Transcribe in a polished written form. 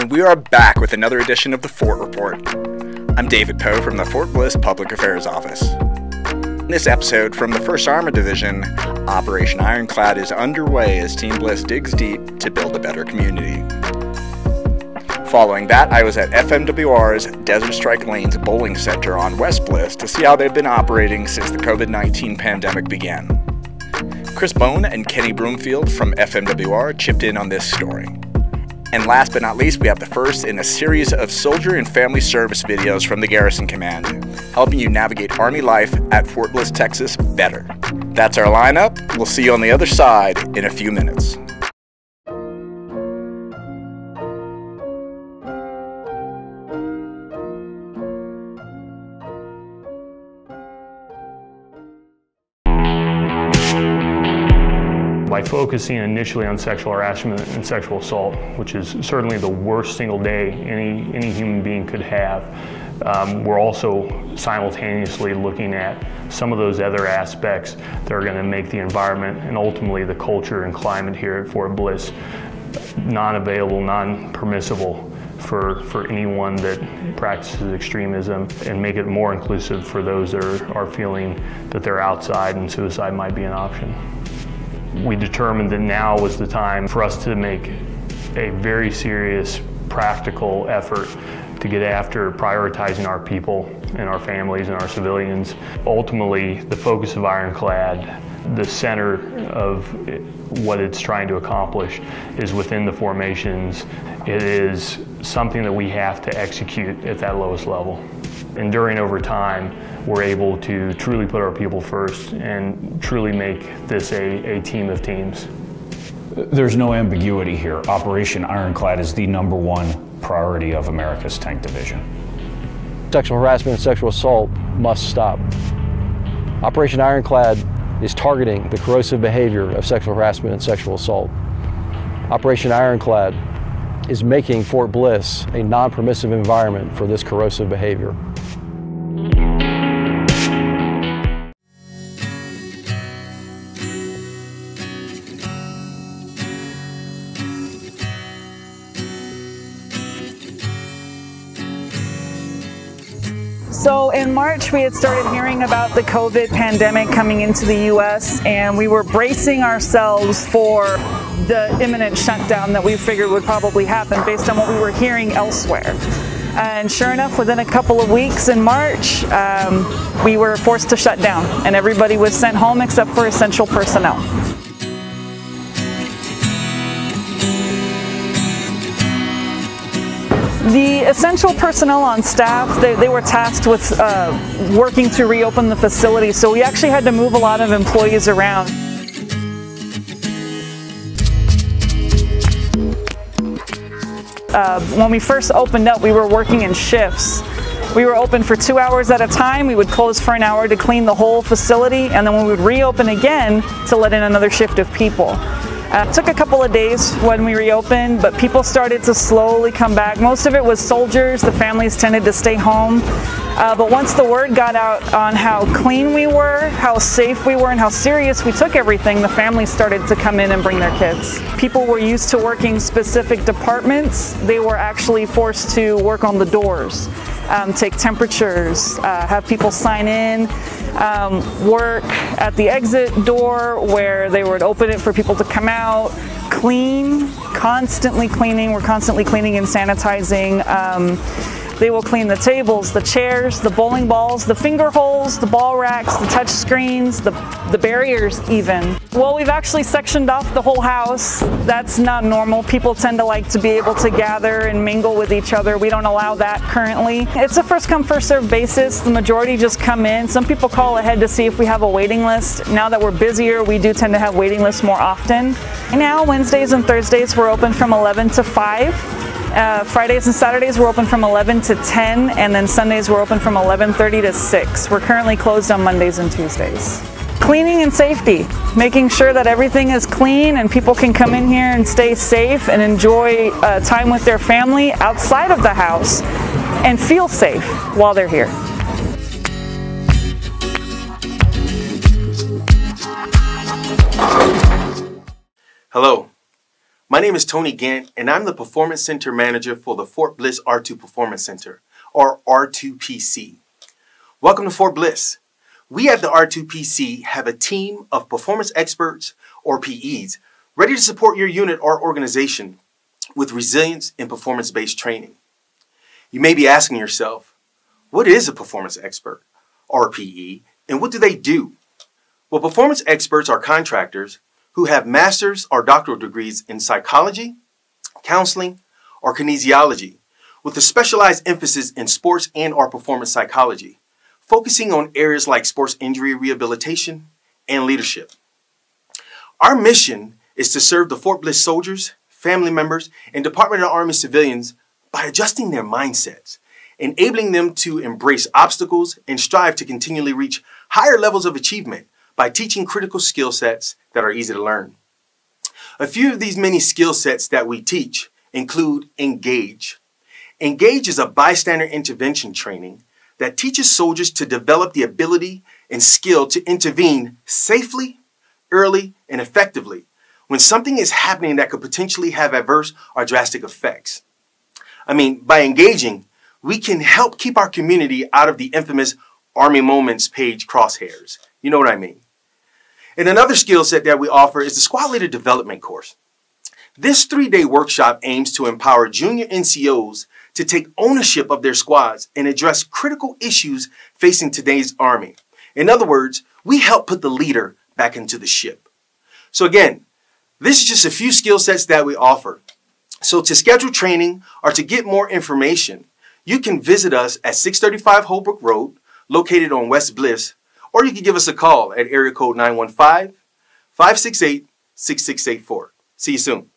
and we are back with another edition of the Fort Report. I'm David Poe from the Fort Bliss Public Affairs Office. In this episode from the 1st Armored Division, Operation Ironclad is underway as Team Bliss digs deep to build a better community. Following that, I was at FMWR's Desert Strike Lanes Bowling Center on West Bliss to see how they've been operating since the COVID-19 pandemic began. Chris Bone and Kenny Broomfield from FMWR chipped in on this story. And last but not least, we have the first in a series of soldier and family service videos from the Garrison Command, helping you navigate Army life at Fort Bliss, Texas better. That's our lineup. We'll see you on the other side in a few minutes. By focusing initially on sexual harassment and sexual assault, which is certainly the worst single day any human being could have, we're also simultaneously looking at some of those other aspects that are going to make the environment and ultimately the culture and climate here at Fort Bliss non-available, non-permissible for anyone that practices extremism, and make it more inclusive for those that are feeling that they're outside and suicide might be an option. We determined that now was the time for us to make a very serious, practical effort to get after prioritizing our people and our families and our civilians. Ultimately, the focus of Ironclad, the center of what it's trying to accomplish, is within the formations. It is something that we have to execute at that lowest level. Enduring over time, we're able to truly put our people first and truly make this a team of teams. There's no ambiguity here. Operation Ironclad is the #1 priority of America's Tank Division. Sexual harassment and sexual assault must stop. Operation Ironclad is targeting the corrosive behavior of sexual harassment and sexual assault. Operation Ironclad is making Fort Bliss a non-permissive environment for this corrosive behavior. So in March, we had started hearing about the COVID pandemic coming into the U.S., and we were bracing ourselves for the imminent shutdown that we figured would probably happen based on what we were hearing elsewhere. And sure enough, within a couple of weeks in March, we were forced to shut down, and everybody was sent home except for essential personnel. The essential personnel on staff, they were tasked with working to reopen the facility, so we actually had to move a lot of employees around. When we first opened up, we were working in shifts. We were open for 2 hours at a time. We would close for an hour to clean the whole facility, and then we would reopen again to let in another shift of people. It took a couple of days when we reopened, but people started to slowly come back. Most of it was soldiers. The families tended to stay home. But once the word got out on how clean we were, how safe we were, and how serious we took everything, the families started to come in and bring their kids. People were used to working specific departments. They were actually forced to work on the doors, take temperatures, have people sign in, work at the exit door where they would open it for people to come out, clean, constantly cleaning. We're constantly cleaning and sanitizing. They will clean the tables, the chairs, the bowling balls, the finger holes, the ball racks, the touch screens, the barriers even. Well, we've actually sectioned off the whole house. That's not normal. People tend to like to be able to gather and mingle with each other. We don't allow that currently. It's a first come, first served basis. The majority just come in. Some people call ahead to see if we have a waiting list. Now that we're busier, we do tend to have waiting lists more often. Now, Wednesdays and Thursdays, we're open from 11 to 5. Fridays and Saturdays we're open from 11 to 10, and then Sundays we're open from 11:30 to 6. We're currently closed on Mondays and Tuesdays. Cleaning and safety, making sure that everything is clean and people can come in here and stay safe and enjoy time with their family outside of the house and feel safe while they're here. Hello. My name is Tony Gantt, and I'm the Performance Center Manager for the Fort Bliss R2 Performance Center, or R2PC. Welcome to Fort Bliss. We at the R2PC have a team of performance experts, or PEs, ready to support your unit or organization with resilience and performance-based training. You may be asking yourself, what is a performance expert, or PE, and what do they do? Well, performance experts are contractors who have master's or doctoral degrees in psychology, counseling, or kinesiology, with a specialized emphasis in sports and/or performance psychology, focusing on areas like sports injury rehabilitation and leadership. Our mission is to serve the Fort Bliss soldiers, family members, and Department of the Army civilians by adjusting their mindsets, enabling them to embrace obstacles and strive to continually reach higher levels of achievement by teaching critical skill sets that are easy to learn. A few of these many skill sets that we teach include Engage. Engage is a bystander intervention training that teaches soldiers to develop the ability and skill to intervene safely, early, and effectively when something is happening that could potentially have adverse or drastic effects. By engaging, we can help keep our community out of the infamous Army Moments page crosshairs. You know what I mean? And another skill set that we offer is the Squad Leader Development course. This 3-day workshop aims to empower junior NCOs to take ownership of their squads and address critical issues facing today's Army. In other words, we help put the leader back into the ship. So again, this is just a few skill sets that we offer. So to schedule training or to get more information, you can visit us at 635 Holbrook Road, located on West Bliss, or you can give us a call at area code 915-568-6684. See you soon.